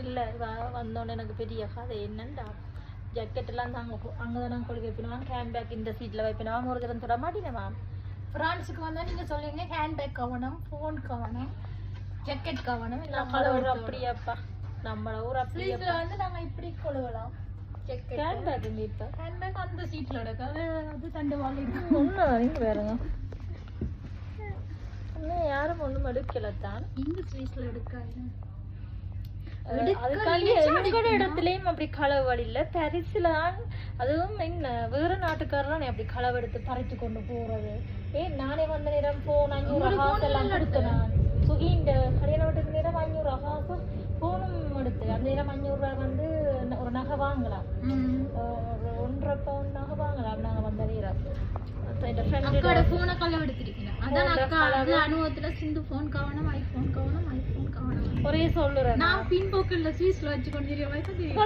இல்லை வந்தோடனே எனக்கு பெரிய கதை என்னண்டா ஜக்கெட் எல்லாம் அங்கதான் நாங்கள் கொள்கை வைப்பினோம் ஹேண்ட்பேக் இந்த சீட்ல வைப்பினோம் ஒரு தரம் தொட மாட்டேனேமா பிரான்ஸுக்கு வந்தா நீங்க சொல்லுவீங்க ஹேண்ட்பேக் கவனம் ஃபோன் கவனம் ஜக்கெட் கவனம் எல்லாம் கலவர் அப்படியாப்பா நம்மள ஊர் ஸ்வீஸ்ல வந்து நாங்க இப்படி கொழுவலாம் ஜக்கெட் ஹேண்ட்பேக் இப்ப ஹேண்ட்பேக் அந்த சீட்ல எடுக்க அது தண்டு வாங்கி ஒண்ணு நீங்க வேறங்க இன்னும் யாரும் ஒண்ணும் எடுக்கலத்தான் இந்த ஸ்வீஸ்ல எடுக்காது அதுக்காண்டி எங்கட இடத்துலயும் அப்படி களவு இல்ல பரிசுல அதுவும் என்ன வேற நாட்டுக்காரெல்லாம் அப்படி களவு எடுத்து பறிச்சு கொண்டு போறது நானே வந்த நேரம் போன் 500 காசு எல்லாம் கொடுத்தேன் நான் சுகிண்ட கல்யாண வீட்டுக்கு நேரம் 500 காசும் போனும் எடுத்து அந்த நேரம் 500 ரூபாய் வந்து ஒரு நகை வாங்கலாம் 1.5 பவுன் நகை வாங்கலாம் நாங்க வந்த நேரம் அக்காட போனை களவு எடுத்திருக்கீங்க அதான் அக்கா அது அனுபவத்துல சிந்து போன் கவனம் ஐபோன் கவனம் ஒரே சொல்லுறேன் நான் பின்போக்குல ஸ்வீஸ்ல வச்சு கொண்டு தெரியும்